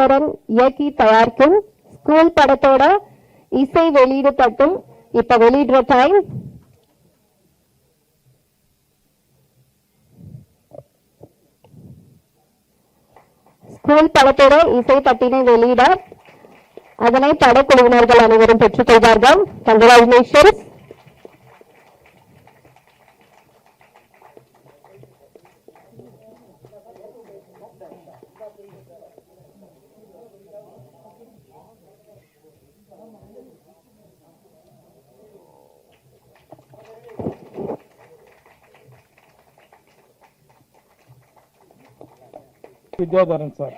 பாஸ்கரன் இயக்கி தயாரிக்கும் ஸ்கூல் படத்தோட இசை வெளியீடு தட்டும் இப்ப வெளியிடுற டைம். ஸ்கூல் படத்தோட இசை தட்டினை வெளியிட அதனை படக்குழுவினர்கள் அனைவரும் பெற்றுக் கொள்வார்கள். கங்க்ராச்சுலேஷன்ஸ். வித்யாதரன் சார்,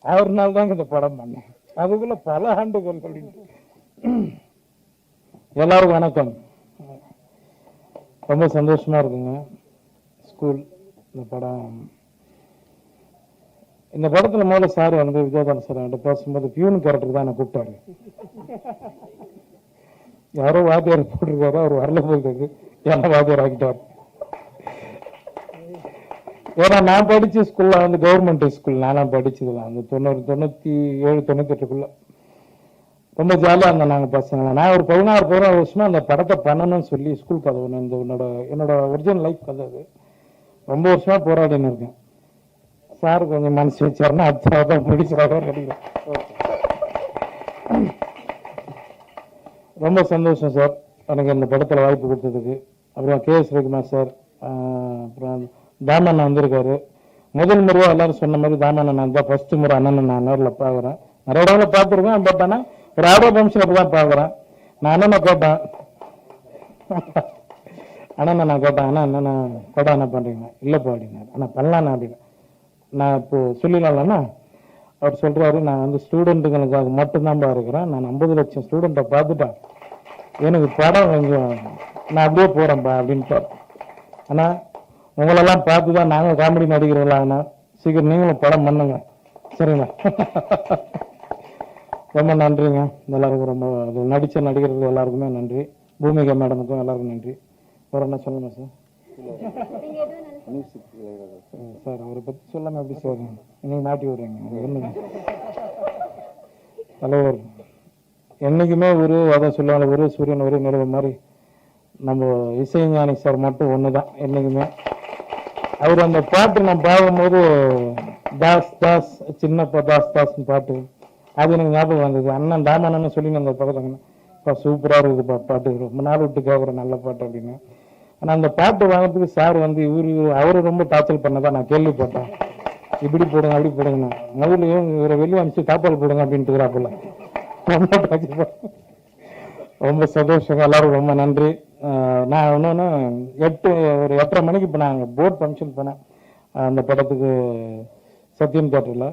அவர்னால தாங்க இந்த படம் பண்ணேன். அதுக்குள்ள பல ஆண்டுகள் சொல்லிட்டு. எல்லாரும் வணக்கம். ரொம்ப சந்தோஷமா இருக்குங்க. ஸ்கூல் இந்த படத்துல முதல்ல சார் வந்து வித்யாதரன் சார் என்கிட்ட பேசும்போது பியூன் கேரக்டர் தான் என்ன கூப்பிட்டாரு. யாரோ வாத்தியார் போட்டிருக்காரு, அவர் வரல போகிறது என்ன வாத்தியார் ஆகிட்டார். ஏன்னா நான் படிச்ச ஸ்கூல்ல வந்து கவர்மெண்ட் ஸ்கூல், நானும் படிச்சதுலாம் அந்த 97 98 ரொம்ப ஜாலியா இருந்தோம் நாங்க பசங்க. நான் ஒரு 16 வருஷமா அந்த படத்தை பண்ணணும்னு சொல்லி ஸ்கூல் கதை ஒன்று, இந்த என்னோட ஒரிஜினல் லைஃப் கதை அது. ரொம்ப வருஷமா போராடின்னு இருக்கேன். சார் கொஞ்சம் மனசு வச்சாருன்னா அடுத்த முடிச்சாரு. ரொம்ப சந்தோஷம் சார் எனக்கு இந்த படத்தில் வாய்ப்பு கொடுத்ததுக்கு. அப்புறம் KS ரகுமார் சார், அப்புறம் தாமண்ணா வந்திருக்காரு. முதல் முறையாக எல்லாரும் சொன்ன மாதிரி தாமண்ணா நான் தான் ஃபர்ஸ்ட் முறை அண்ணனை நான் நேரில் பார்க்குறேன். நிறைய இடங்களை பார்த்துருக்கேன், பட் ஆனால் ஒரு ஆடியோ ஃபங்க்ஷன் அப்படி தான் பார்க்குறேன். நான் அண்ணனை கேட்டேன், நான் கேட்டேன் அண்ணா என்னண்ணா படம் என்ன பண்ணுறீங்க? இல்லைப்பா அப்படின்னாரு. அண்ணா பண்ணலாண்ணா அப்படின்னு நான் இப்போ சொல்லிடலாம்ண்ணா. அவர் சொல்றாரு, நான் வந்து ஸ்டூடெண்ட்டுகளுக்காக மட்டும்தான் இருக்கிறேன், நான் 50 லட்சம் ஸ்டூடெண்ட்டை பார்த்துட்டேன், எனக்கு படம் கொஞ்சம் நான் அப்படியே போறேன்ப்பா அப்படின்ட்டு. ஆனா உங்களெல்லாம் பார்த்து தான் நாங்கள் காமெடி நடிக்கிறவங்களாங்கண்ணா, சீக்கிரம் நீங்களும் படம் பண்ணுங்க சரிங்களா? ரொம்ப நன்றிங்க எல்லாருக்கும். ரொம்ப நடித்த நடிகர்கள் எல்லாருக்குமே நன்றி. பூமிகா மேடமுக்கும் எல்லாருக்கும் நன்றி. வேற என்ன சொல்லுங்க சார்? சார் அவரை பற்றி சொல்லாம எப்படி சார் இன்னைக்கு மாட்டி விடுறீங்க? தலைவர் என்னைக்குமே ஒரு அதான் சொல்லுவாங்க, ஒரு சூரியன் ஒரு நிலவு மாதிரி நம்ம இசைஞானி சார் மட்டும் ஒண்ணுதான் என்னைக்குமே. அவர் அந்த பாட்டு நான் பார்க்கும்போது தாஸ் தாஸ் சின்னப்பா தாஸ் தாஸ்ன்னு பாட்டு அது எனக்கு ஞாபகம் வந்தது. அண்ணன் தாமண்ணன்னு சொல்லி அந்த பக்கத்தாங்கப்பா சூப்பரா இருக்குதுப்பா பாட்டு, ரொம்ப நாள் விட்டு கேட்குற நல்ல பாட்டு அப்படின்னு. ஆனால் அந்த பாட்டு வாங்கிறதுக்கு சார் வந்து அவரு ரொம்ப டார்ச்சல் பண்ணதான் நான் கேள்விப்பட்டேன். இப்படி போடுங்க அப்படி போடுங்கண்ணா, முதலையும் இவரை வெளியே அனுப்பிச்சு தாப்பால் போடுங்க அப்படின்ட்டுக்கிறாப்புல. ரொம்ப டார்ச்சல். ரொம்ப சந்தோஷம், எல்லாரும் ரொம்ப நன்றி. நான் இன்னொன்று ஒரு 8:30 மணிக்கு இப்போ நாங்கள் போர்ட் ஃபங்க்ஷன் போனேன் அந்த படத்துக்கு சத்யம் தியேட்டரில்.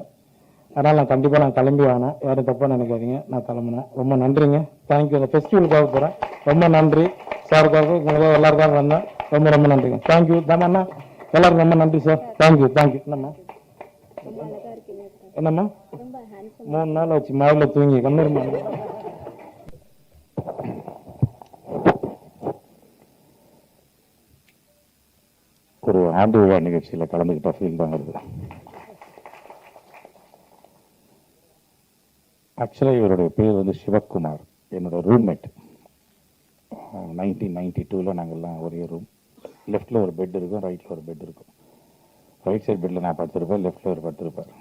அதனால் நான் கண்டிப்பாக நான் கிளம்பி வாங்கினேன், யாரும் தப்பாக நினைக்காதீங்க, நான் கிளம்புனேன். ரொம்ப நன்றிங்க, தேங்க்யூ. அந்த ஃபெஸ்டிவலுக்காக போகிறேன், ரொம்ப நன்றி. சாருக்காக உங்களுக்காக எல்லாருக்காக வந்தேன், ரொம்ப ரொம்ப நன்றிங்க. தேங்க்யூ தானண்ணா, எல்லாருக்கும் ரொம்ப நன்றி சார். Thank you thank you. என்னம்மா என்னம்மா 3 நாள் வச்சு மழையில் தூங்கி கண்ணூர்மா. ஒரு ஆண்டு விழா நிகழ்ச்சியில் கலந்துக்கிட்ட ஃபீல் தான் வருது. ஆக்சுவலாக இவருடைய பேர் வந்து சிவகுமார், என்னோட ரூம்மேட். 1992 நாங்கள்லாம் ஒரே ரூம். லெஃப்டில் ஒரு பெட் இருக்கும், ரைட்டில் ஒரு பெட் இருக்கும். ரைட் சைட் பெட்டில் நான் படுத்திருப்பேன், லெஃப்டில் ஒரு படுத்திருப்பார்.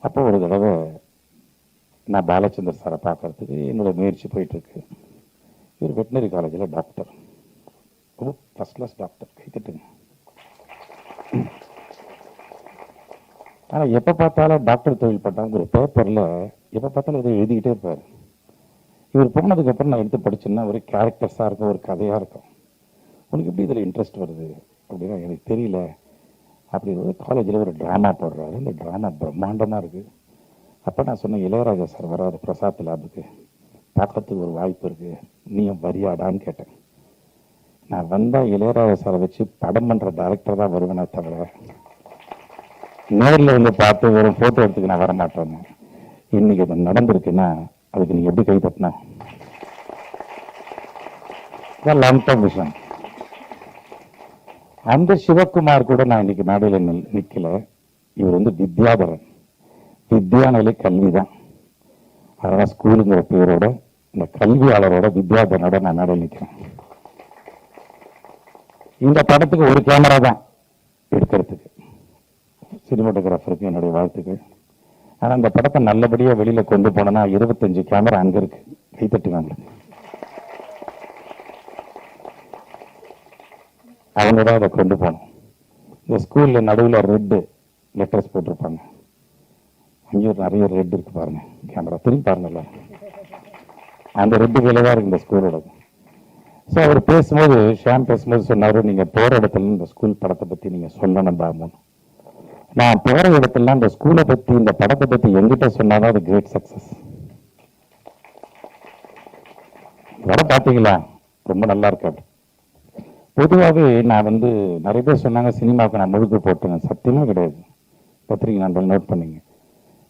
அப்போ ஒரு தடவை நான் பாலச்சந்தர் சாரை பார்க்கறதுக்கு என்னோட முயற்சி போயிட்டுருக்கு. இவர் வெட்டினரி காலேஜில் டாக்டர், ரொம்ப ஃபர்ஸ்ட் கிளாஸ் டாக்டர், கைத்தட்டுங்க. ஆனால் எப்போ பார்த்தாலும் டாக்டர் தொழில் பண்ணாங்கிற பேப்பரில் எப்போ பார்த்தாலும் இதை எழுதிக்கிட்டே இருப்பார். இவர் போனதுக்கப்புறம் நான் எடுத்து படிச்சேன்னா ஒரு கேரக்டர்ஸாக இருக்கும், ஒரு கதையாக இருக்கும். உனக்கு எப்படி இதில் இன்ட்ரெஸ்ட் வருது அப்படின்னா எனக்கு தெரியல. அப்படி ஒரு காலேஜில் ஒரு ட்ராமா போடுறாரு, இந்த ட்ராமா பிரம்மாண்டமாக இருக்குது. அப்போ நான் சொன்னேன், இளையராஜா சார் வராது பிரசாத் லேபுக்கு, பார்க்கறதுக்கு ஒரு வாய்ப்பு இருக்குது, நீயும் வரியாடான்னு கேட்டேன். நான் வந்தால் இளையராஜா சாரை வச்சு படம் பண்ணுற டைரக்டர் தான் வருவேனே தவிர நேரில் வந்து பார்த்து ஒரு ஃபோட்டோ எடுத்துக்கு நான் வரமாட்டேன். இன்னைக்கு அது நடந்திருக்குன்னா அதுக்கு நீங்கள் எப்படி கைப்பற்றினா லாங் டேர்ம் விஷன். அந்த சிவகுமார் கூட நான் இன்னைக்கு மேடையில் நிக்கல. இவர் வந்து வித்யாதரன், வித்யாநிலை கல்விதான். அதெல்லாம் ஸ்கூலுங்கிற பேரோட இந்த கல்வியாளரோட வித்யாதரனோட நான் மேடையில் நிற்கிறேன். இந்த படத்துக்கு ஒரு கேமரா தான் எடுக்கிறதுக்கு. சினிமாட்டோகிராஃபருக்கு என்னுடைய வாழ்த்துக்கள். ஆனா அந்த படத்தை நல்லபடியா வெளியில கொண்டு போனோம்னா 25 கேமரா அங்க இருக்கு. கைத்தட்டுவாங்க. அவங்க தான் அதை கொண்டு போனோம். இந்த ஸ்கூல்ல நடுவில் ரெட் லெட்டர்ஸ் போட்டிருப்பாங்க. அங்கேயும் நிறைய ரெட் இருக்கு பாருங்க. கேமரா திரும்பி பாருங்கல்ல, அந்த ரெட்டு வேலை தான் இருக்கு இந்த ஸ்கூலோட. ஸோ அவர் பேசும்போது, ஷாம் பேசும்போது சொன்னாரு, நீங்க போற இடத்துல இந்த ஸ்கூல் படத்தை பத்தி நீங்க சொல்லணும் பாமன். நான் போற இடத்துல இந்த ஸ்கூலை பத்தி இந்த படத்தை பத்தி எங்கிட்ட சொன்னாதான் அது கிரேட் சக்சஸ். வர பாத்தீங்களா, ரொம்ப நல்லா இருக்கு. பொதுவாகவே நான் வந்து நிறைய பேர் சொன்னாங்க சினிமாவுக்கு நான் முழுக்க போட்டேன். சத்தியமா கிடையாது. பத்திரிகை நண்பர்கள் நோட் பண்ணீங்க.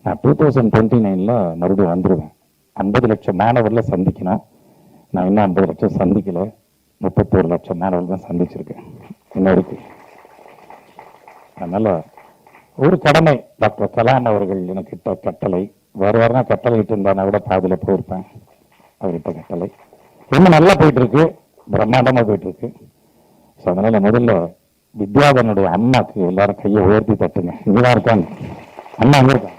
நான் 2029 மறுபடியும் வந்துடுவேன். 50 லட்சம் மாணவர்களை சந்திக்கணும். நான் இன்னும் 50 லட்சம் சந்திக்கல. 31 லட்சம் மாணவர்கள் தான் சந்திச்சிருக்கேன் இன்னும் இருக்கு. அதனால ஒரு கடமை, டாக்டர் கலாம் அவர்கள் எனக்கு இட்ட கட்டளை. வேறு கட்டளை இட்டு இருந்தானா கூட பாதியில போயிருப்பேன். அவர் இட்ட கட்டளை ரொம்ப நல்லா போயிட்டு இருக்கு, பிரம்மாண்டமா போயிட்டு இருக்கு. ஸோ அதனால முதல்ல வித்யாதனுடைய அம்மாக்கு எல்லாரும் கையை உயர்த்தி தட்டுங்க. இங்கதான் இருக்காங்க அண்ணா, அங்க இருக்காங்க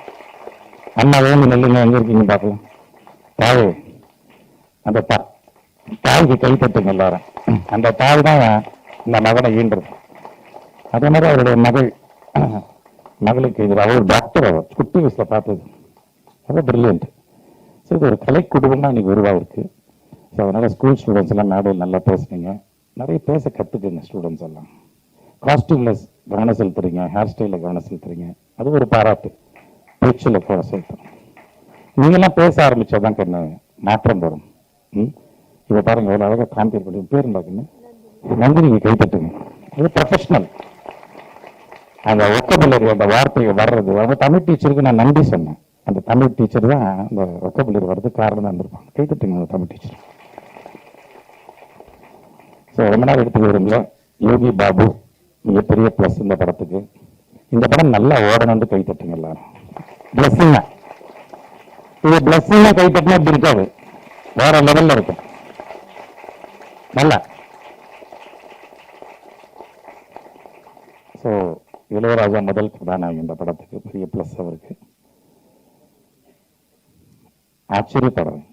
அண்ணா. வேணும் நெல்லுங்க, எங்க இருக்கீங்க பார்க்கலாம். தாய், அந்த தாய்க்கு கை தட்டுங்க எல்லாரும். அந்த தாய் தான் இந்த மகனை ஈன்றது. அதே மாதிரி அவருடைய மகளுக்கு இது அவர் டாக்டர். அவர் குட்டி வயசுல பார்த்தது ரொம்ப பிரில்லியன்ட். ஸோ இது ஒரு கலை குடும்பம் தான் இன்னைக்கு உருவாயிருக்கு. ஸோ அதனால ஸ்கூல் ஸ்டூடெண்ட்ஸ் எல்லாம் மேடையில் நல்லா பேசுனீங்க. நிறைய பேச கற்றுக்குங்க ஸ்டூடெண்ட்ஸ் எல்லாம். காஸ்டியூம்ல கவனம் செலுத்துறீங்க, ஹேர் ஸ்டைலில் கவனம் செலுத்துறீங்க, அது ஒரு பாராட்டு. பேச்சில் கவனம் செலுத்துறோம். நீங்களாம் பேச ஆரம்பிச்சாதான் கண்ணு மாற்றம் வரும். இதை பாருங்க, எவ்வளோ அழகாக காம்பேர் பண்ணி பேர் பார்க்கணும். நன்றி, நீங்கள் கைத்தட்டுங்க. இது ப்ரொஃபஷனல். அந்த ஒக்கபுலரி, அந்த வார்த்தையை வர்றது, அவங்க தமிழ் டீச்சருக்கு நான் நன்றி சொன்னேன். அந்த தமிழ் டீச்சர் தான் அந்த ஒக்கபுலரி வர்றதுக்கு காரணம் தான் இருந்திருப்பாங்க. கைத்தட்டுங்க அந்த தமிழ் டீச்சர். ஸோ ரொம்ப நாள் எடுத்துக்க விரும்பல. யோகி பாபு மிகப்பெரிய ப்ளஸ் இந்த படத்துக்கு. இந்த படம் நல்லா ஓடணும்னு கைத்தட்டுங்க எல்லாரும். பிளஸ்ஸிங்க, இது பிளஸ்ஸிங்க கைத்தட்டினா இப்படி இருக்காது, வேற லெவல்ல இருக்கும். நல்லா. ஸோ இளையராஜா முதல் கதாநாயகி இந்த படத்துக்கு, பெரிய பிளஸ் அவருக்கு. ஆச்சரியப்படுறேன்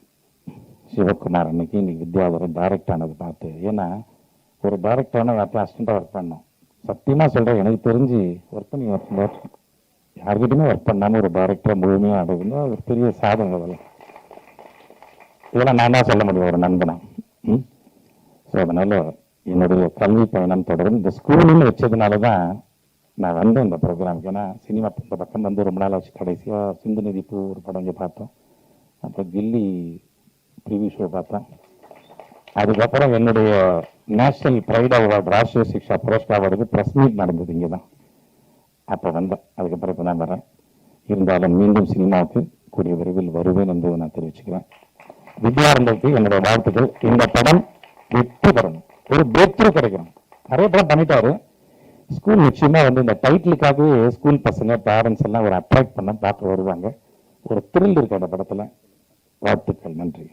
சிவகுமார் அன்னைக்கு இன்னைக்கு வித்யாதரன் டைரக்ட் ஆனது பார்த்து. ஏன்னா ஒரு டைரக்டரான அசிஸ்டண்டா ஒர்க் பண்ணோம். சத்தியமா சொல்றேன், எனக்கு தெரிஞ்சு ஒர்க் பண்ணி யார்கிட்டயுமே ஒர்க் பண்ணாம ஒரு டைரக்டரா முழுமையா அடைவுன்னா ஒரு பெரிய சாதனை. இதெல்லாம் நான் தான் சொல்ல முடியும் ஒரு நண்பனா. ஸோ அதனால என்னுடைய கல்வி பயணம் தொடரும். இந்த ஸ்கூலுன்னு வச்சதுனாலதான் நான் வந்தேன் இந்த ப்ரோக்ராமுக்கு. ஏன்னா சினிமா இந்த பக்கம் வந்து ரொம்ப நாள் ஆச்சு. கடைசியா சிந்து நிதி பூ ஒரு படம் இங்கே பார்த்தோம். அப்புறம் கில்லி ப்ரீவியூ ஷோ பார்த்தேன். அதுக்கப்புறம் என்னுடைய நேஷனல் பிரைட் அவார்டு, ராஷ்டிரிய சிக்ஷா புரஸ்கார் அவார்டுக்கு ப்ரெஸ் மீட் நடந்தது இங்கே தான். அப்போ வந்தேன். அதுக்கப்புறம் இப்போ நான் வரேன். இருந்தாலும் மீண்டும் சினிமாவுக்கு கூடிய விரைவில் வருவேன் என்பதை நான் தெரிவிச்சுக்கிறேன். வித்யாரம்பத்துக்கு என்னுடைய வாழ்த்துக்கள். இந்த படம் வெற்றி பெறணும், ஒரு பிரேக் கிடைக்கணும். நிறைய படம் பண்ணிட்டாரு. ஸ்கூல் நிச்சயமா வந்து இந்த டைட்டிலுக்காகவே ஸ்கூல் பசங்க பேரண்ட்ஸ் எல்லாம் ஒரு அட்ராக்ட் பண்ண பார்க்க வருவாங்க. ஒரு த்ரில் இருக்கு அந்த படத்துல. வாழ்த்துக்கள். நன்றி.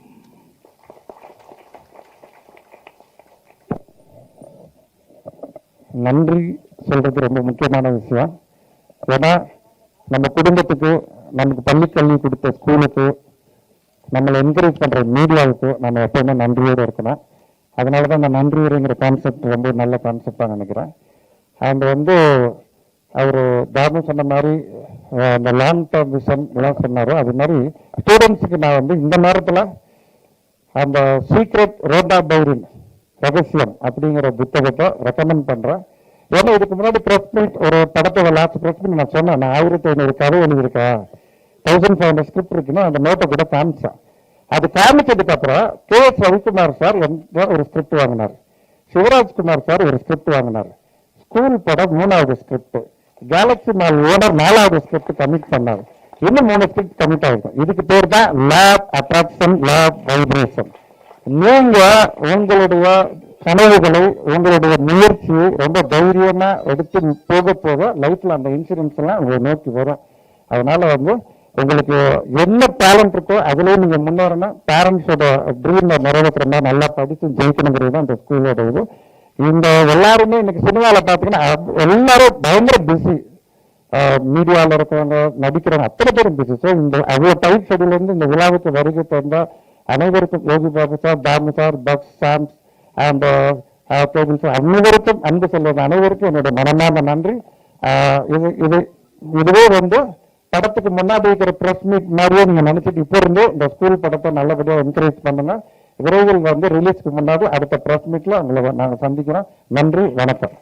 நன்றி சொல்றது ரொம்ப முக்கியமான விஷயம். ஏன்னா நம்ம குடும்பத்துக்கு, நமக்கு பள்ளி கல்வி கொடுத்த ஸ்கூலுக்கு, நம்மளை என்கரேஜ் பண்ற மீடியாவுக்கு நம்ம எப்பவுமே நன்றியோடு இருக்கணும். அதனாலதான் இந்த நன்றியுரைங்கிற கான்செப்ட் ரொம்ப நல்ல கான்செப்டா நினைக்கிறேன். அண்ட் வந்து அவரு தாமு சொன்ன மாதிரி அந்த லாங் டேர்ம் விஷன் எல்லாம் சொன்னாரோ, அது மாதிரி ஸ்டூடெண்ட்ஸுக்கு நான் வந்து இந்த நேரத்துல அந்த சீக்ரெட் ரோட்டா பைரின் ரகசியம் அப்படிங்கிற புத்தகத்தை ரெக்கமெண்ட் பண்றேன். ஏன்னா இதுக்கு முன்னாடி பிரஸ் மீட் ஒரு படத்தோட லாஸ்ட் பிரஸ் மீட் நான் சொன்னேன், நான் 1500 கதை எழுதியிருக்கேன், 1500 ஸ்கிரிப்ட் இருக்குன்னு அந்த நோட்டை கூட காமிச்சேன். அது காமிச்சதுக்கு அப்புறம் KS ரவிக்குமார் சார் ஒரு ஸ்கிரிப்ட் வாங்கினார், சிவராஜ்குமார் சார் ஒரு ஸ்கிரிப்ட் வாங்கினார், ஸ்கூல் படம் 3வது ஸ்கிரிப்ட், கேலக்சி மால் ஓனர் 4வது ஸ்கிரிப்ட் கமிட் பண்ணார். இன்னும் 3 ஸ்கிரிப்ட் கமிட் ஆயிருக்கும். இதுக்கு பேர் தான் லேப் அட்ராக்ஷன், லேப் வைப்ரேஷன். நீங்க உங்களுடைய கனவுகளை உங்களுடைய முயற்சியை ரொம்ப தைரியமா எடுத்து போக போக லைஃப்ல அந்த இன்சூரன்ஸ் எல்லாம் உங்களை நோக்கி வரும். அதனால உங்களுக்கு என்ன டேலண்ட் இருக்கோ அதுலயே நீங்க முன்னேறணும். பேரண்ட்ஸோட ட்ரீம் நிறைவேற்றுற மாதிரி நல்லா படித்து ஜெயிக்கணுங்கிறது தான் இந்த ஸ்கூலோட இது. இந்த எல்லாருமே இன்னைக்கு சினிமாவில் பார்த்தீங்கன்னா எல்லாரும் பயங்கர பிஸி, மீடியாவில் இருக்கிறவங்க நடிக்கிறவங்க அத்தனை பேரும் பிஸி. ஸோ இந்த அவ்வளோ டைட் ஷெடியூல் இருந்து இந்த விழாவுக்கு வருகை தந்த அனைவருக்கும் Yogi Babu sir, Dhamu sir, Bucks Chaams and cable sir அனைவருக்கும் அன்பு சொல்வது அனைவருக்கும் என்னோட மனமார்ந்த நன்றி. இதுவே படத்துக்கு முன்னாடி இருக்கிற பிரஸ் மீட் மாதிரியே நீங்க நினைச்சிட்டு இப்போ இருந்தே இந்த ஸ்கூல் படத்தை நல்லபடியா என்கரேஜ் பண்ணுங்க. விரைவில் ரிலீஸ்க்கு முன்னாடி அடுத்த பிரஸ் மீட்ல உங்களை நாங்க சந்திக்கிறோம். நன்றி, வணக்கம்.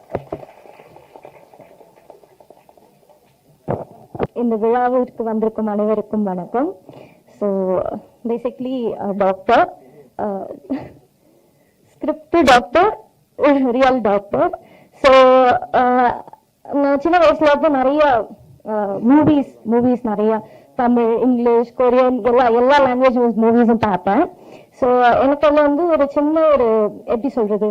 இந்த விழாவிற்கு வந்திருக்கும் அனைவருக்கும் வணக்கம். So basically doctor, script doctor, real doctor. So நான் சின்ன வயசுல நிறைய மூவிஸ் நிறைய தமிழ், இங்கிலீஷ், கொரியன் எல்லா லாங்குவேஜ் மூவிஸும் பார்ப்பேன். ஸோ எனக்கு அதில் ஒரு சின்ன எப்படி சொல்றது,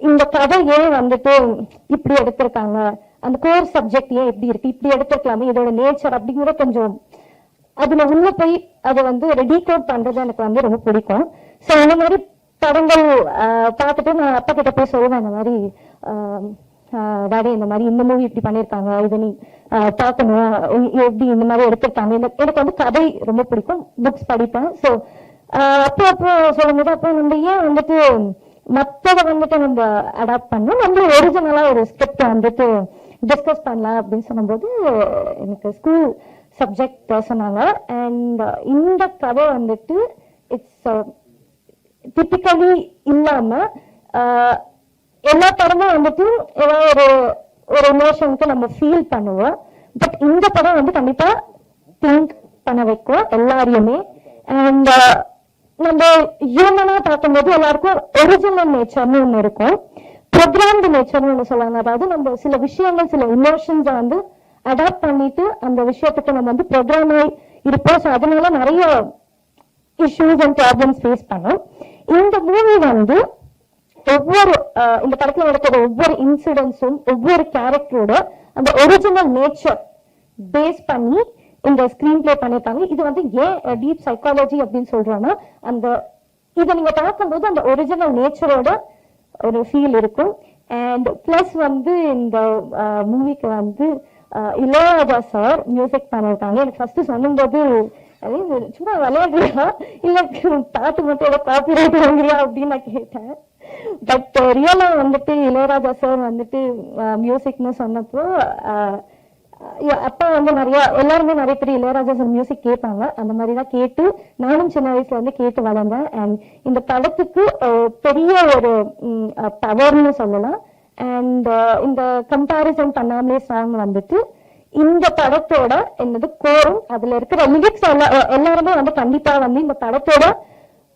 இந்த கதை ஏன் இப்படி எடுத்திருக்காங்க, அந்த கோர் சப்ஜெக்ட் ஏன் எப்படி இருக்கு, இப்படி எடுத்திருக்கலாமே, இதோட நேச்சர் அப்படிங்கிற கொஞ்சம் அதுல உள்ள போய் அதை டீகோட் பண்றது எனக்கு ரொம்ப பிடிக்கும். ஸோ இந்த மாதிரி படங்கள் பார்த்துட்டு நான் அப்பா கிட்ட போய் சொல்லுவேன், இந்த மாதிரி டாடி இந்த மாதிரி இந்த மூவி இப்படி பண்ணியிருக்காங்க, இதை நீ பார்க்கணும், எப்படி இந்த மாதிரி எடுத்திருக்காங்க. எனக்கு கதை ரொம்ப பிடிக்கும், புக்ஸ் படிப்பேன். ஸோ அப்போ சொல்லும் போது அப்போ நம்ம ஏன் மற்றதை நம்ம அடாப்ட் பண்ணோம், நம்ம ஒரிஜினலா ஒரு ஸ்கிரிப்ட் டிஸ்கஸ் பண்ணலாம் அப்படின்னு சொல்லும்போது எனக்கு ஸ்கூல் சப்ஜெக்ட் சொன்னாங்க. அண்ட் இந்த கதை இட்ஸ் டிபிக்கலி இல்லாம எல்லா படமும் ஏதாவது ஒரு எமோஷனுக்கு நம்ம ஃபீல் பண்ணுவோம். பட் இந்த படம் கண்டிப்பா திங்க் பண்ண வைக்கும் எல்லாரையுமே. அண்ட் நம்ம ஹியூமனா பார்க்கும்போது எல்லாருக்கும் ஒரிஜினல் நேச்சர்னு ஒண்ணு இருக்கும், ப்ரோக்ராம்டு நேச்சர்னு ஒண்ணு சொல்லுவாங்க. அதாவது நம்ம சில விஷயங்கள், சில இமோஷன்ஸை அடாப்ட் பண்ணிட்டு அந்த விஷயத்துக்கு நம்ம ப்ரோக்ராம் ஆகி இருப்போம். ஸோ அதனால நிறைய இஷ்யூஸ் அண்ட் ப்ராப்ளம்ஸ் ஃபேஸ் பண்ணோம். இந்த மூவி ஒவ்வொரு இந்த படத்துல நடக்கிற ஒவ்வொரு இன்சிடென்ட்ஸும் ஒவ்வொரு கேரக்டரோட அந்த ஒரிஜினல் நேச்சர் பேஸ் பண்ணி இந்த ஸ்கிரீன் பிளே பண்ணிருக்காங்க. இது ஏன் டீப் சைக்காலஜி அப்படின்னு சொல்றோம்னா, இதை நீங்க பார்க்கும்போது அந்த ஒரிஜினல் நேச்சரோட ஒரு ஃபீல் இருக்கும். அண்ட் பிளஸ் இந்த மூவிக்கு இளையராஜா சார் மியூசிக் பண்ணிருக்காங்க. எனக்கு ஃபர்ஸ்ட் சொல்லும்போது சும்மா விளையாடுறியா இல்ல பாட்டு மட்டும் ஏதோ காப்பிரைட் வாங்குறியா அப்படின்னு நான் கேட்டேன். பட் ரியலா இளையராஜா சார் மியூசிக்னு சொன்னப்போ அப்பா எல்லாருமே நிறைய பேர் இளையராஜா சார் மியூசிக் கேட்பாங்க. அந்த மாதிரிதான் கேட்டு நானும் சின்ன வயசுல கேட்டு வளர்ந்தேன். அண்ட் இந்த படத்துக்கு பெரிய ஒரு பவர்னு சொல்லலாம். அண்ட் இந்த கம்பேரிசன் பண்ணாமலே சாங் இந்த படத்தோட என்னது கோரும் அதுல இருக்கிற லிரிக்ஸ் எல்லாருமே கண்டிப்பா இந்த படத்தோட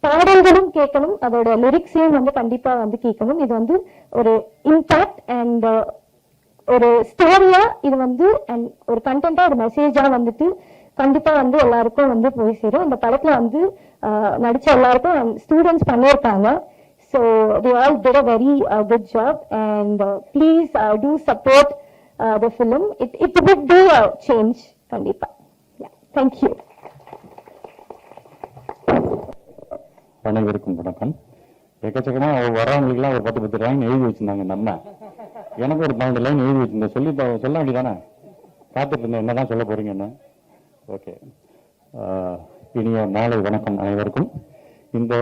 பாடல்களும் கேட்கணும், அதோட லிரிக்ஸையும் கண்டிப்பா கேட்கணும். இது ஒரு இம்பாக்ட் அண்ட் ஒரு ஸ்டோரியா இது அண்ட் ஒரு கண்டென்ட்டா ஒரு மெசேஜா கண்டிப்பா எல்லாருக்கும் போய் சேரும். இந்த படத்துல நடிச்ச எல்லாருக்கும் ஸ்டூடெண்ட்ஸ் பண்ணியிருக்காங்க. So they all did a very good job, and please do support the film. It would be a change, kandipa. Yeah, thank you. அனைவருக்கும் வணக்கம். எக்கச்சக்கமா வரவங்களுக்குலாம் ஒரு 10 லைன் எழுதி வச்சிருந்தாங்க. நம்ம எனக்கு ஒரு 12 லைன் எழுதி வச்சிருந்தேன். சொல்ல வேண்டியதானே, காத்துட்டு இருந்தேன் என்னதான் சொல்ல போறீங்க என்ன. ஓகே, இனிய மாலை வணக்கம் அனைவருக்கும். இந்த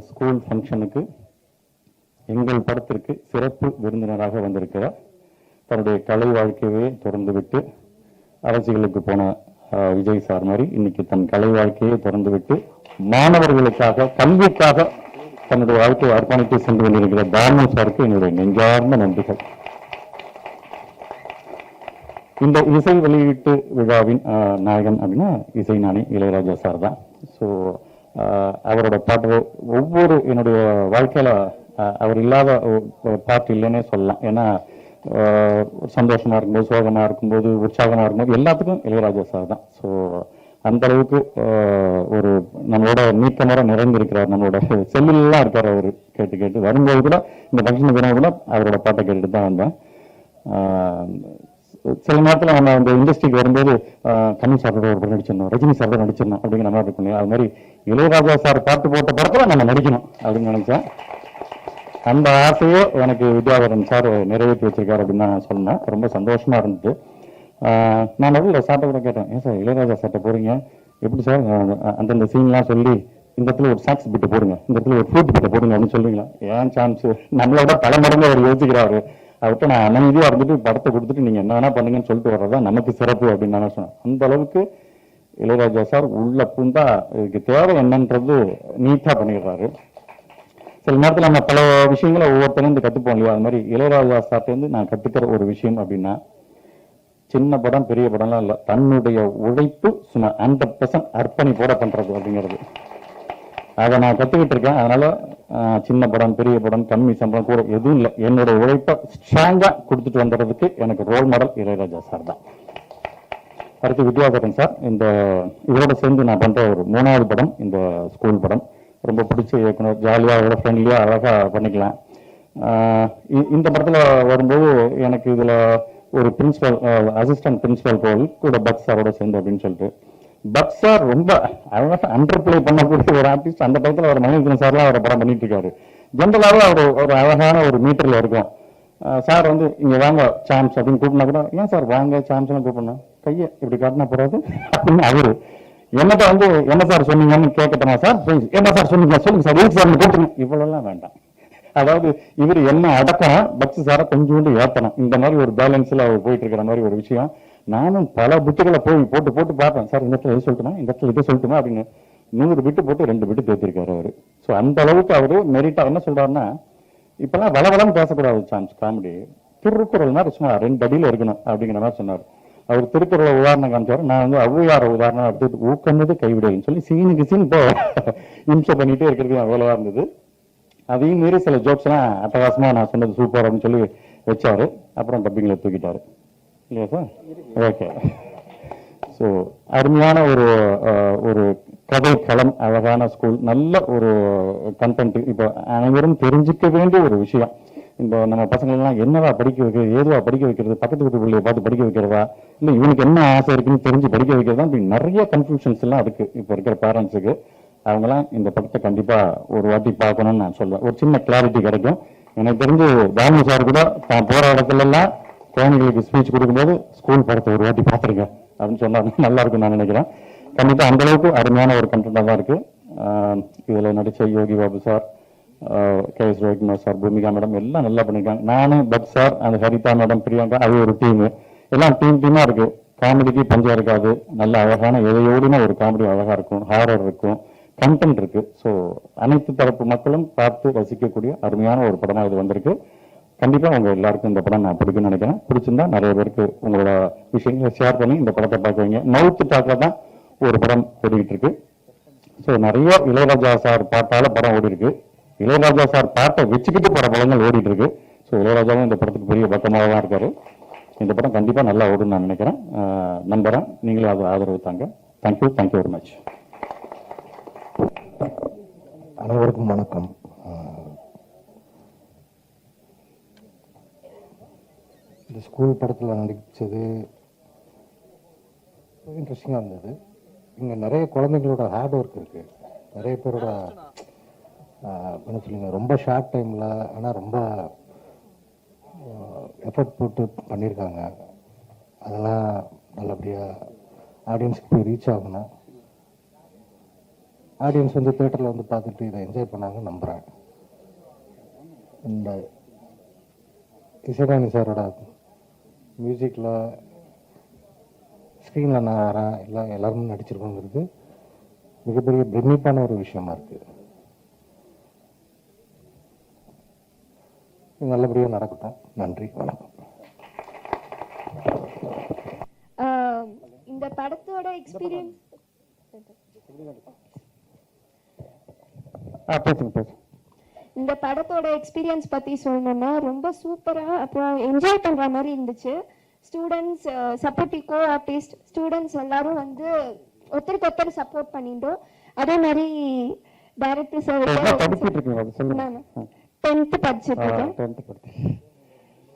ஸ்கூல் ஃபங்க்ஷனுக்கு எங்கள் படத்திற்கு சிறப்பு விருந்தினராக வந்திருக்கிறார். தன்னுடைய கலை வாழ்க்கையை தொடர்ந்து விட்டு அரசியலுக்கு போன விஜய் சார் மாதிரி இன்னைக்கு தன் கலை வாழ்க்கையை தொடர்ந்து விட்டு மாணவர்களுக்காக, கல்விக்காக தன்னுடைய வாழ்க்கையை அர்ப்பணித்து சென்று கொண்டிருக்கிற தாமு சாருக்கு என்னுடைய நெஞ்சார்ந்த நன்றிகள். இந்த இசை வெளியீட்டு விழாவின் நாயகன் அப்படின்னா இசை நானே இளையராஜா சார் தான். ஸோ அவரோட பாட்டு ஒவ்வொரு என்னுடைய வாழ்க்கையில அவர் இல்லாத பாட்டு இல்லைன்னே சொல்லலாம். ஏன்னா சந்தோஷமா இருக்கும்போது, சோகமா இருக்கும்போது, உற்சாகமா இருக்கும்போது எல்லாத்துக்கும் இளையராஜா சார் தான். ஸோ அந்த அளவுக்கு ஒரு நம்மளோட நீக்கமர நிறைந்திருக்கிறார். நம்மளோட செல்லுலாம் இருக்கார் அவர். கேட்டு கேட்டு வரும்போது கூட இந்த ஃபங்க்ஷனுக்கு வரும்போது கூட அவரோட பாட்டை கேட்டுட்டு தான் வந்தேன். சில நேரத்தில் நம்ம அந்த இண்டஸ்ட்ரிக்கு வரும்போது கமல் சார் ஒரு படம் நடிச்சிடணும், ரஜினி சார் தான் நடிச்சிடணும் அப்படிங்கிற மாதிரி இருக்கும் இல்லையா? அது மாதிரி இளையராஜா சார் பாட்டு போட்ட படத்தில் நம்ம நடிக்கணும் அப்படின்னு நினைச்சேன். அந்த ஆசையே எனக்கு வித்யாதரன் சார் நிறைவேற்றி வச்சிருக்காரு அப்படின்னு தான் நான் சொன்னேன். ரொம்ப சந்தோஷமா இருந்தது. நான் நடுவில் சார்ட்ட கூட கேட்டேன், ஏன் சார் இளையராஜா சார்ட்ட போறீங்க, எப்படி சார் அந்தந்த சீன்லாம் சொல்லி இந்த இடத்துல ஒரு சாக்ஸ் பிட்டு போடுங்க, இந்த இடத்துல ஒரு ஃப்ளூட் பிட்டை போடுங்க அப்படின்னு சொல்லுவீங்களா? ஏன் சான்ஸ், நம்மளோட பல மடங்கு அவர் யோசிக்கிறாரு. அவர்கிட்ட நான் அமைதியாக இருந்துட்டு படத்தை கொடுத்துட்டு நீங்கள் என்ன வேணா பண்ணுங்கன்னு சொல்லிட்டு வர்றதா நமக்கு சிறப்பு அப்படின்னு நான் சொன்னேன். அந்த அளவுக்கு இளையராஜா சார் உள்ள பூந்தா இதுக்கு தேவை என்னன்றது நீட்டாக பண்ணிடுறாரு. சில நேரத்தில் நம்ம பல விஷயங்களை ஒவ்வொருத்தரும் கற்றுப்போம் இல்லையா? அது மாதிரி இளையராஜா சார்ட்டேருந்து நான் கற்றுக்கிற ஒரு விஷயம் அப்படின்னா, சின்ன படம் பெரிய படம்லாம் இல்லை, தன்னுடைய உழைப்பு சும்மா 100% அர்ப்பணிப்போட பண்றது அப்படிங்கிறது. அதை நான் கற்றுக்கிட்டு இருக்கேன். அதனால சின்ன படம் பெரிய படம் கம்மி சம்பளம் கூட எதுவும் இல்லை, என்னோட உழைப்பை ஸ்ட்ராங்கா கொடுத்துட்டு வந்துடுறதுக்கு எனக்கு ரோல் மாடல் இளையராஜா சார் தான். அடுத்து வித்யாதரன் சார். இந்த இவரோட சேர்ந்து நான் பண்ற ஒரு 3வது படம் இந்த ஸ்கூல் படம். ரொம்ப பிடிச்ச இயக்குனர், ஜாலியாக அவரோட ஃப்ரெண்ட்லியாக அழகாக பண்ணிக்கலாம். இந்த படத்தில் வரும்போது எனக்கு இதில் ஒரு பிரின்சிபல் அசிஸ்டன்ட் பிரின்சிபல் ரோல் கூட பக் சாரோட சேர்ந்து அப்படின்னு சொல்லிட்டு, பக் சார் ரொம்ப அழகாக அண்டர்பிளே பண்ணக்கூடிய ஒரு ஆர்டிஸ்ட். அந்த டயத்தில் அவர் மணிரத்னம் சார்லாம் அவரை படம் பண்ணிட்டு இருக்காரு. ஜென்ரலாகவே அவர் ஒரு அழகான ஒரு மீட்டரில் இருக்கும். சார் வந்து இங்கே வாங்க சாம்ஸ் அப்படின்னு கூப்பிட்டா கூட, ஏன் சார் வாங்க சாம்ஸ்லாம் கூப்பிடணும், கையை இப்படி காட்டினா போறாது அப்படின்னு அவரு. என்னட்ட வந்து என்ன சார் சொன்னீங்கன்னு கேட்கட்டமா சார், என்ன சார் சொன்னீங்க சொல்லுங்க சார், எதுக்கு சார் கூப்பிடுங்க, இவ்வளோலாம் வேண்டாம். அதாவது இவர் என்ன அடக்கம், பக்ஸ் சாரை கொஞ்சோண்டு ஏற்றணும். இந்த மாதிரி ஒரு பேலன்ஸில் அவர் போயிட்டு இருக்கிற மாதிரி ஒரு விஷயம். நானும் பல புட்டுகளை போட்டு பார்ப்பேன். சார் இந்த இடத்துல எது சொல்லட்டுமா, இந்த இடத்துல இதை சொல்லட்டுமா அப்படின்னு 100 பிட்டு போட்டு 2 பிட்டு தேர்த்திருக்காரு அவர். ஸோ அந்த அளவுக்கு அவரு மெரிட்டா. என்ன சொல்றாருன்னா, இப்பெல்லாம் வளவளன்னு பேசக்கூடாது சான்ஸ் காமெடி, திருக்குறள் மாதிரி சும்மா 2 அடியில் இருக்கணும் அப்படிங்கிற மாதிரி சொன்னார். அவர் திருக்குறளை உதாரணம் காமிச்சாரு. நான் வந்து ஔவையார உதாரணம் எடுத்துட்டு ஊக்கன்னது கைவிடல்னு சொல்லி சீனுக்கு சீன் இப்போ இம்சை பண்ணிட்டே இருக்கிறது அவ்வளவா இருந்தது. அதையும் மீறி சில ஜோக்ஸ் எல்லாம் அட்டகாசமா நான் சொன்னது சூப்பர் அப்படின்னு சொல்லி வச்சாரு. அப்புறம் டப்பிங்ல தூக்கிட்டாரு இல்லையா சார்? ஓகே. ஸோ அருமையான ஒரு கதை களம், அழகான ஸ்கூல், நல்ல ஒரு கண்டென்ட். இப்போ அனைவரும் தெரிஞ்சுக்க வேண்டிய ஒரு விஷயம். இந்த நம்ம பசங்களெல்லாம் என்னவா படிக்க வைக்கிறது, ஏதுவா படிக்க வைக்கிறது, பக்கத்து வீட்டு பிள்ளைய பார்த்து படிக்க வைக்கிறதா, இல்லை இவனுக்கு என்ன ஆசை இருக்குன்னு தெரிஞ்சு படிக்க வைக்கிறதா, அப்படி நிறைய கன்ஃபியூஷன்ஸ் எல்லாம் இருக்கு இப்போ இருக்கிற பேரண்ட்ஸுக்கு. அவங்களாம் இந்த படத்தை கண்டிப்பா ஒரு வாட்டி பார்க்கணும்னு நான் சொல்லுவேன். ஒரு சின்ன கிளாரிட்டி கிடைக்கும். எனக்கு தெரிஞ்சு தாமு சார் கூட தான் போற இடத்துல எல்லாம் குழந்தைங்களுக்கு ஸ்பீச் கொடுக்கும்போது ஸ்கூல் படத்தை ஒரு வாட்டி பார்த்துருங்க அப்படின்னு சொன்னாங்க. நல்லா இருக்கும் நான் நினைக்கிறேன். கண்டிப்பா அந்த அளவுக்கு அருமையான ஒரு கண்டென்டா தான் இருக்கு. இதுல நடிச்ச Yogi Babu sir, KS Ravikumar sir, Bhoomika madam எல்லாம் நல்லா பண்ணிருக்காங்க. நானும் பட் சார், அந்த ஹரிதா மேடம், பிரியங்கா, அது ஒரு டீம், எல்லாம் டீமா இருக்கு. காமெடிக்கு பஞ்சம் இருக்காது. நல்ல அழகான எதையோடுன ஒரு காமெடி அழகா இருக்கும், ஹாரர் இருக்கும், கண்டென்ட் இருக்கு. ஸோ அனைத்து தரப்பு மக்களும் பார்த்து ரசிக்கக்கூடிய அருமையான ஒரு படமா இது வந்திருக்கு. கண்டிப்பா உங்க எல்லாருக்கும் இந்த படம் நான் பிடிக்கும்னு நினைக்கிறேன். பிடிச்சிருந்தா நிறைய பேருக்கு உங்களோட விஷயங்களை ஷேர் பண்ணி இந்த படத்தை பார்க்க வைங்க. மவுத் டாக்ல தான் ஒரு படம் ஓடிக்கிட்டு இருக்கு. ஸோ நிறைய இளையராஜா சார் பாட்டால படம் ஓடி இருக்கு. இளையராஜா சார் பாட்டை வச்சுக்கிட்டு பல படங்கள் ஓடிட்டு இருக்கு. ஸோ இளையராஜாவும் இந்த படத்துக்கு பெரிய பக்கமாக தான் இருக்காரு. இந்த படம் கண்டிப்பா நல்லா ஓடுன்னு நான் நினைக்கிறேன், நம்புறேன். நீங்களும் அது ஆதரவு தாங்க. Thank you very much. அனைவருக்கும் வணக்கம். இந்த ஸ்கூல் படத்தில் நடித்தது இன்ட்ரெஸ்டிங்காக இருந்தது. இங்கே நிறைய குழந்தைங்களோட ஹார்ட் ஒர்க் இருக்குது. நிறைய பேரோட என்ன சொல்லுங்க, ரொம்ப ஷார்ட் டைமில் ஆனால் ரொம்ப எஃபர்ட் போட்டு பண்ணியிருக்காங்க. அதெல்லாம் நல்லபடியாக ஆடியன்ஸுக்கு போய் ரீச் ஆகணும். ஆடியன்ஸ் வந்து தேட்டரில் வந்து பார்த்துட்டு இதை என்ஜாய் பண்ணாங்கன்னு நம்புகிறேன். இந்த இசைவாணி சாரோட மியூசிக்கில் ஸ்க்ரீனில் நான் வரேன், எல்லாருமே நடிச்சிருக்கோங்கிறது மிகப்பெரிய பிரமிப்பான ஒரு விஷயமா இருக்குது. நல்லபடியாக நடக்கட்டும். நன்றி, வணக்கம். இந்த படத்தோட எக்ஸ்பீரியன்ஸ் இந்த படத்தோட எக்ஸ்பீரியன்ஸ் பற்றி சொல்லணும்னா ரொம்ப சூப்பராக, அப்புறம் என்ஜாய் பண்ணுற மாதிரி இருந்துச்சு. Students, supportive co artist, students எல்லாரும் வந்து ஒருத்தருக்கு ஒருத்தர் சப்போர்ட் பண்ணிட்டோம். அதே மாதிரி டைரக்டர் சார் என்ன படிச்சுட்டு இருக்கீங்க அது சொல்லுங்க. 10th படிச்சுட்டு இருக்கேன். 10th படிச்சு.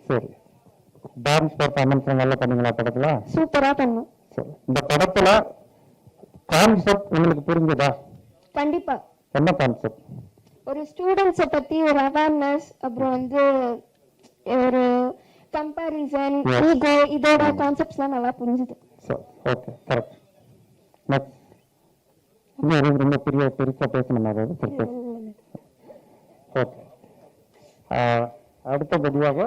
சரி, டான்ஸ் பர்ஃபார்மன்ஸ் நல்லா பண்ணீங்களா படத்துல? சூப்பரா பண்ணோம். சரி, இந்த படத்துல கான்செப்ட் உங்களுக்கு புரிஞ்சதா? கண்டிப்பா. என்ன கான்செப்ட்? ஒரு ஸ்டூடெண்ட்ஸை பத்தி ஒரு அவேர்னஸ், அப்புறம் வந்து ஒரு கம்பேரிசன், ஈகோ, இதோட கான்செப்ட்ஸ்லாம் நல்லா புரிஞ்சுது. சரி, ஓகே, கரெக்ட். நெக்ஸ்ட் இன்னும் ரொம்ப பெருசா பேசணும் அதாவது. ஓகே, அடுத்தபடியாக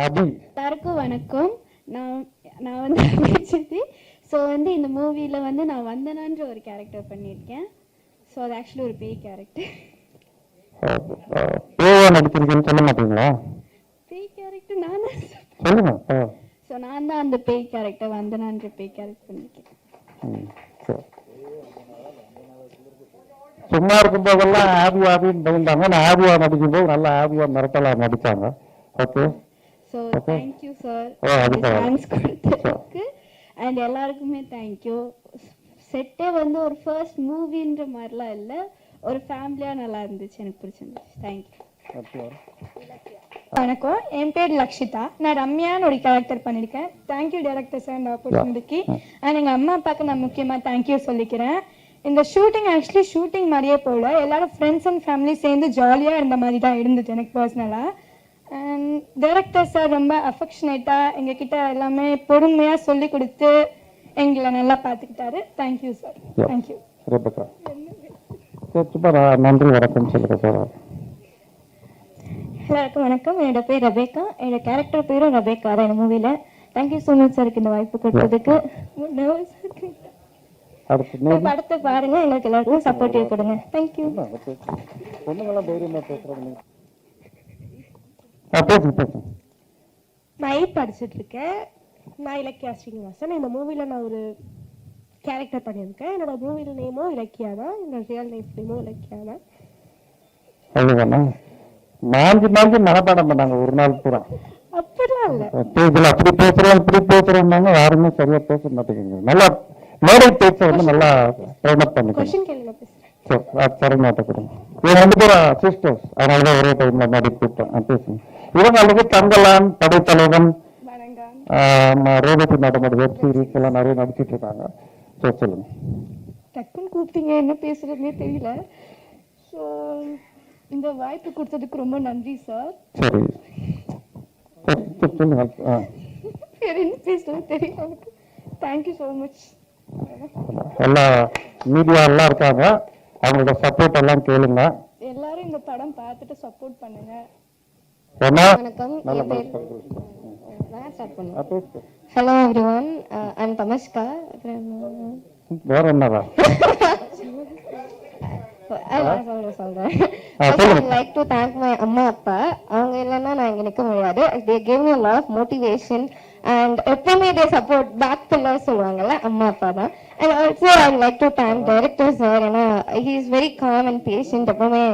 அபி. எல்லாருக்கும் வணக்கம். நான் வந்து அபிஜித். ஸோ வந்து இந்த மூவியில் வந்து நான் வந்தனான்ற ஒரு கேரக்டர் பண்ணியிருக்கேன். ஸோ அது ஆக்சுவலி ஒரு பேய் கேரக்டர். பேயா நடிச்சிருக்கேன்னு சொல்ல மாட்டீங்களா? பேய் கேரக்டர் நான் தான். சொல்லுங்க. ஸோ நான் தான் அந்த பேய் கேரக்டர், வந்தனான்ற பேய் கேரக்டர் பண்ணியிருக்கேன். சரி, சும்மா இருக்கும் போதெல்லாம் ஆபின்னு பயந்தாங்க. நான் ஆபியா நடிக்கும் போது நல்லா ஆபியா மிரட்டலாம் நடிச்சாங்க. ஓகே, ஸோ தேங்க்யூ சார் அதுக்கு சான்ஸ் கொடுத்ததுக்கு. அண்ட் எல்லாருக்குமே தேங்க்யூ. செட்டே வந்து ஒரு ஃபர்ஸ்ட் மூவின்ற மாதிரிலாம் இல்லை, ஒரு ஃபேமிலியாக நல்லா இருந்துச்சு, எனக்கு பிடிச்சிருந்துச்சு. தேங்க்யூ. வணக்கம், என் பேர் லக்ஷிதா. நான் ரம்யான்னு ஒரு கேரக்டர் பண்ணியிருக்கேன். தேங்க்யூ டைரக்டர் சார் இந்த ஆப்பர்ச்சுனிட்டிக்கு. அண்ட் எங்கள் அம்மா அப்பாவுக்கு நான் முக்கியமாக தேங்க்யூ சொல்லிக்கிறேன். இந்த ஷூட்டிங் ஆக்சுவலி ஷூட்டிங் மாதிரியே போல, எல்லாரும் ஃப்ரெண்ட்ஸ் அண்ட் ஃபேமிலி சேர்ந்து ஜாலியாக இருந்த மாதிரி தான் இருந்துச்சு எனக்கு பர்சனலாக. அண்ட் டைரக்டர் சார் ரொம்ப அஃபெக்ஷனேட்டாக எங்ககிட்ட எல்லாமே பொறுமையாக சொல்லி கொடுத்து எங்களை நல்லா பார்த்துக்கிட்டாரு. Thank you sir. தேங்க்யூ. நன்றி, வணக்கம் சொல்லுங்க சார். எல்லாருக்கும் வணக்கம். என்னோட பேர் ரபேக்கா. என்னோட கேரக்டர் பேரும் ரபேக்கா தான் இந்த மூவில. தேங்க்யூ ஸோ மச் சாருக்கு இந்த வாய்ப்பு கொடுத்ததுக்கு. படத்தை பாருங்க, எங்களுக்கு எல்லாருக்கும் சப்போர்ட்டிவ் கொடுங்க. தேங்க்யூ. பொண்ணுங்களாம் தைரியமா பேசுறாங்க. நான் படிச்சுட்டு இருக்கேன். நான் இலக்கியா ஸ்ரீனிவாசன். இந்த மூவில நான் ஒரு கேரக்டர் பண்ணியிருக்கேன். என்னோட மூவில நேமும் இலக்கியா தான், என்னோட ரியல் லைஃப் நேமும் இலக்கியா தான். அதுதானா? மாஞ்சி மனப்பாடம் பண்ணாங்க ஒரு நாள் பூரா. அப்படிலாம் இல்ல, பேசல அப்படி பேசுறோம் இப்படி பேசுறோம்னாங்க, யாருமே சரியா பேச மாட்டேங்குது. நல்லா மேடை பேச்ச வந்து நல்லா ட்ரெயின் அப் பண்ணிக்கணும். கொஸ்டின் கேளுங்க பேசுறேன். சரணாட்ட கொடுங்க. இவங்க 2 பேரும் சிஸ்டர்ஸ், அதனாலதான் ஒரே டைம்ல மேடை கூப்பிட்டேன். பேசுங்க. இவங்க அல்லது தங்கலான், படைத்தலைவன், ரேவதி மேடம் வெப் சீரிஸ் எல்லாம் நிறைய நடிச்சிட்டு இருக்காங்க. சொல்லுங்க. டக்குன்னு கூப்பிட்டீங்க, என்ன பேசுறதுன்னே தெரியல. ஸோ இந்த வாய்ப்பு கொடுத்ததுக்கு ரொம்ப நன்றி சார். சரி, சொல்லுங்க. வேற என்ன பேசுறது தெரியல எனக்கு. Thank you so much. எல்லா மீடியா எல்லாம் இருக்காங்க, அவங்களோட சப்போர்ட் எல்லாம் கேளுங்க. எல்லாரும் இந்த படம் பார்த்துட்டு சப்போர்ட் பண்ணுங்க. வணக்கம். ஹலோ எவ்ரிவன், ஐ அம் தமஷ்கா. வேற என்னவா? சொல்றேன். I'd like to thank my அம்மா அப்பா. அவங்க இல்லைன்னா நான் இங்க நிக்க முடியாது. They gave me a lot of motivation and எப்பவுமே they support back pillars சொல்லுவாங்கல்ல, அம்மா அப்பா தான். And also I'd like to thank director sir. ஏன்னா he is very calm and patient. எப்பவுமே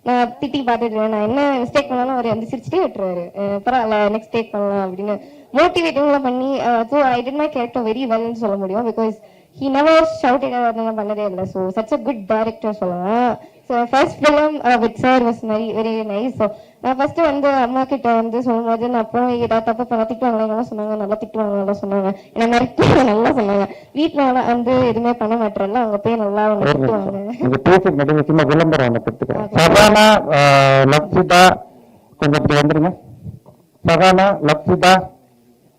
நான் திட்டி பார்த்துட்டு நான் என்ன மிஸ்டேக் பண்ணாலும் அவர் வந்து சிரிச்சுட்டே விட்டுருவாரு. பரவாயில்ல, நெக்ஸ்ட் டேக் பண்ணலாம் அப்படின்னு மோட்டிவேட்டிங்லாம் பண்ணி. So I did my character very வெல்னு சொல்ல முடியும். பிகாஸ் he never shouted அதெல்லாம் பண்ணதே இல்லை. So such a good director சொல்லலாம். So first film with sir was very nice. So நான் ஃபர்ஸ்ட் வந்து அம்மா கிட்ட வந்து சொல்லும்போது நான் அப்புறம் ஏதாவது தப்பு பண்ண திட்டுவாங்களா சொன்னாங்க. நல்லா திட்டுவாங்களா சொன்னாங்க. என்ன மிரட்டி நல்லா சொன்னாங்க. வீட்டுல வந்து எதுவுமே பண்ண மாட்டேறல, அங்க போய் நல்லா அவங்க திட்டுவாங்க. சின்ன விளம்பரம் சகானா லக்ஷிதா, கொஞ்சம் இப்படி வந்துருங்க. சகானா லக்ஷிதா,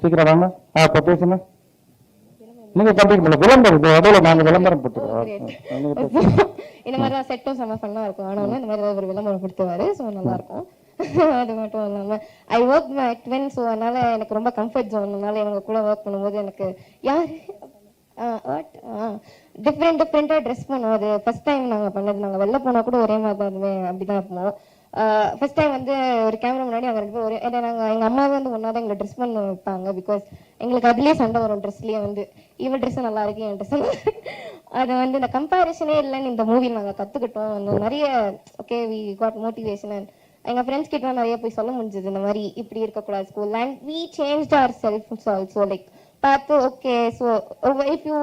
சீக்கிரம் வாங்க. இப்ப பேசுங்க. நீங்க கண்டிப்பா விளம்பரம் அதோட நாங்க விளம்பரம் போட்டுருக்கோம். இந்த மாதிரி செட்டும் செம்ம ஃபன்னா இருக்கும். ஆனாலும் இந்த மாதிரி ஒரு விளம்பரம் கொடுத்துருவாரு. ஸோ நல்லா இருக்கும். அது மட்டும் இல்லாம I work my twin. So அதனால எனக்கு ரொம்ப கம்ஃபர்ட் ஜோன். அதனால இவங்க கூட ஒர்க் பண்ணும்போது எனக்கு யார் டிஃப்ரெண்டா ட்ரெஸ் பண்ணுவோம். அது ஃபர்ஸ்ட் டைம் நாங்க பண்ணது. நாங்க வெளில போனா கூட ஒரே மாதிரி தான் அப்படிதான் இருப்போம். ஃபர்ஸ்ட் டைம் வந்து ஒரு கேமரா முன்னாடி அங்கே 2 பேரும் ஒரே நாங்கள் எங்கள் அம்மாவே வந்து ஒன்றா தான் எங்களை ட்ரெஸ் பண்ண வைப்பாங்க. பிகாஸ் எங்களுக்கு அதுலேயே சண்டை வரும். ட்ரெஸ்லேயே வந்து இவன் ட்ரெஸ்ஸும் நல்லா இருக்கு, என் ட்ரெஸ்ஸும் அதை வந்து இந்த கம்பேரிசனே இல்லைன்னு இந்த மூவி நாங்கள் கற்றுக்கிட்டோம். நிறைய okay we got motivation. And எங்கள் ஃப்ரெண்ட்ஸ் கிட்ட நிறைய போய் சொல்ல முடிஞ்சது, இந்த மாதிரி இப்படி இருக்கக்கூடாது school. And we change our self also. Like பார்த்து okay so if you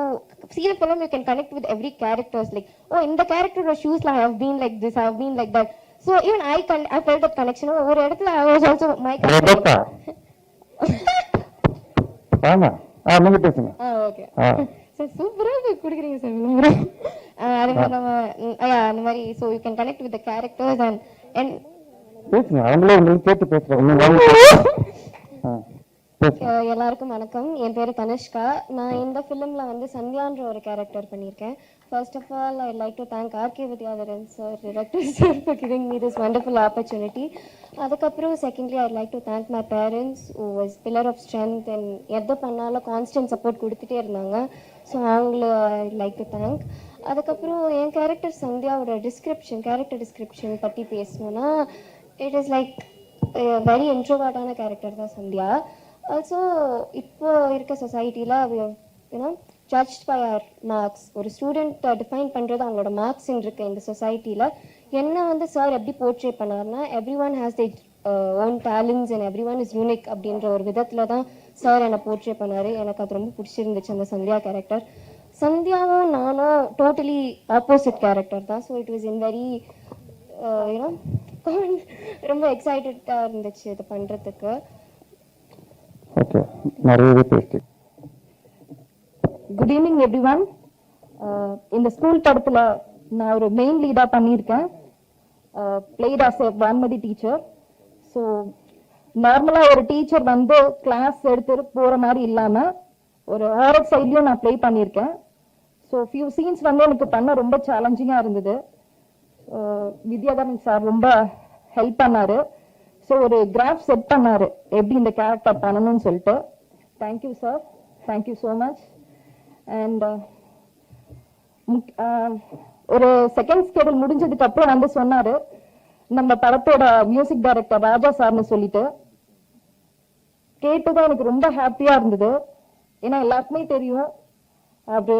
see the film you can connect with every characters like oh in the character shoes I have been like this I have been like that so even I felt that connection ஒரு இடத்துல I was also my Rebecca ஆமா நீங்க பேசுங்க okay sir சூப்பரா குடுக்குறீங்க sir விளம்பரம் அதே மாதிரி நம்ம அந்த மாதிரி so you can connect with the characters and பேசுங்க அவங்களே உங்களுக்கு கேட்டு பேசுறாங்க எல்லாருக்கும் வணக்கம் என் பேரு தனுஷ்கா நான் இந்த ஃபிலிம்ல வந்து சந்தியான்ற ஒரு கேரக்டர் பண்ணியிருக்கேன் first of all I like to thank RK Vidyadharan sir director sir for giving me this wonderful opportunity அதுக்கப்புறம் secondly I like to thank my parents who was pillar of strength and எதை பண்ணாலும் constant support கொடுத்துட்டே இருந்தாங்க so அவங்கள ஐ like to thank அதுக்கப்புறம் என் character சந்தியாவோட character description பற்றி பேசணும்னா இட் இஸ் லைக் வெரி இன்ட்ரோவர்ட்டான கேரக்டர் தான் சந்தியா ஆல்சோ இப்போ இருக்க சொசைட்டியில் you know judge by our marks ஒரு ஸ்டூடெண்ட் டிஃபைன் பண்ணுறது அவங்களோட மார்க்ஸ்ன்னு இருக்கு இந்த சொசைட்டியில் என்ன வந்து சார் எப்படி போர்ட்ரே பண்ணார்னா every one has the own talents and every one is unique அப்படின்ற ஒரு விதத்தில் தான் சார் என்னை போர்ட்ரே பண்ணார் எனக்கு அது ரொம்ப பிடிச்சிருந்துச்சு அந்த சந்தியா கேரக்டர் சந்தியாவும் நானும் டோட்டலி ஆப்போசிட் கேரக்டர் தான் so it was in very you know ரொம்ப எக்ஸைட்டடாக இருந்துச்சு இது பண்ணுறதுக்கு ஓகே நிறையவே பேசி குட் ஈவினிங் எவ்ரி ஒன் இந்த ஸ்கூல் படத்தில் நான் ஒரு மெயின் லீடாக பண்ணியிருக்கேன் played as a Vanmathi teacher so நார்மலாக ஒரு டீச்சர் வந்து கிளாஸ் எடுத்துட்டு போகிற மாதிரி இல்லாமல் ஒரு ஆர்எட் சைட்லையும் நான் ப்ளே பண்ணியிருக்கேன் ஸோ ஃபியூ சீன்ஸ் வந்து எனக்கு பண்ண ரொம்ப சேலஞ்சிங்காக இருந்தது வித்யாதரன் சார் ரொம்ப ஹெல்ப் பண்ணாரு ஸோ ஒரு கிராஃப் செட் பண்ணாரு எப்படி இந்த கேரக்டர் பண்ணணும்னு சொல்லிட்டு thank you sir thank you so much and ஒரு செகண்ட் ஸ்கெடியூல் முடிஞ்சதுக்கு அப்புறம் வந்து சொன்னாரு நம்ம படத்தோட மியூசிக் டைரக்டர் ராஜா சார்னு சொல்லிட்டு கேட்டதும் எனக்கு ரொம்ப ஹாப்பியா இருந்தது ஏன்னா எல்லாருக்குமே தெரியும் அவரு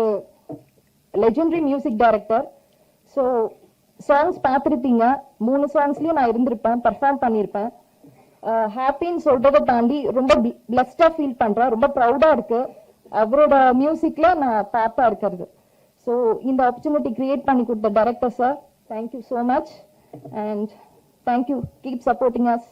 legendary music director so songs பார்த்துருப்பீங்க 3 சாங்ஸ்லயும் நான் இருந்திருப்பேன் பர்ஃபார்ம் பண்ணியிருப்பேன் ஹாப்பின்னு சொல்றதை தாண்டி ரொம்ப பிளஸ்டா ஃபீல் பண்றேன் ரொம்ப ப்ரௌடா இருக்கு அவரோட மியூசிக்ல நான் பார்ட்டா இருக்கிறது ஸோ இந்த ஆப்பர்ச்சுனிட்டி கிரியேட் பண்ணி கொடுத்த director sir thank you so much and thank you keep supporting us